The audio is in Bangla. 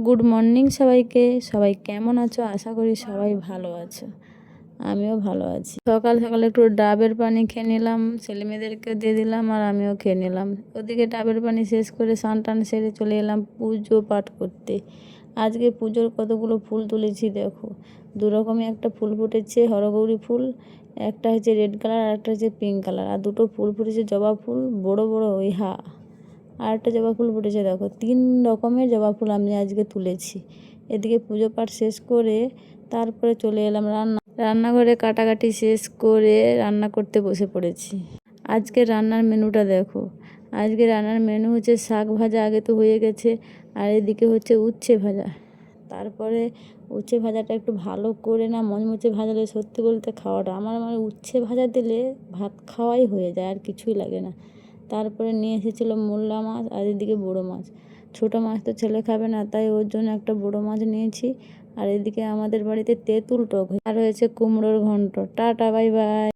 গুড মর্নিং সবাইকে। সবাই কেমন আছো? আশা করি সবাই ভালো আছো, আমিও ভালো আছি। সকাল সকাল একটু ডাবের পানি খেয়ে নিলাম, ছেলে মেয়েদেরকে দিয়ে দিলাম আর আমিও খেয়ে নিলাম। ওদিকে ডাবের পানি শেষ করে স্নান টান সেরে চলে এলাম পুজো পাঠ করতে। আজকে পুজোর কতগুলো ফুল তুলেছি দেখো। দু রকমই একটা ফুল ফুটেছে, হরগৌরী ফুল, একটা হচ্ছে রেড কালার আর একটা হচ্ছে পিঙ্ক কালার, আর দুটো ফুল ফুটেছে জবা ফুল বড় বড় আর একটা জবা ফুল ফুটেছে দেখো। 3 রকমের জবা ফুল আমি আজকে তুলেছি। এদিকে পুজো পাঠ শেষ করে তারপরে চলে এলাম রান্নাঘরে, কাটাকাটি শেষ করে রান্না করতে বসে পড়েছি। আজকে রান্নার মেনুটা দেখো। আজকে রান্নার মেনু হচ্ছে শাক ভাজা, আগে তো হয়ে গেছে, আর এদিকে হচ্ছে উচ্ছে ভাজা। তারপরে উচ্ছে ভাজাটা একটু ভালো করে না মচমচে ভাজালে সত্যি বলতে খাওয়াটা আমার উচ্ছে ভাজা দিলে ভাত খাওয়াই হয়ে যায়, আর কিছুই লাগে না। তারপরে নিয়ে এসেছিলো মোল্লা মাছ, আর এদিকে বড়ো মাছ। ছোটো মাছ তো ছেলে খাবে না, তাই ওর জন্য একটা বড়ো মাছ নিয়েছি। আর এদিকে আমাদের বাড়িতে তেঁতুল টক আর হয়েছে কুমড়োর ঘন্ট। Tata, bye bye.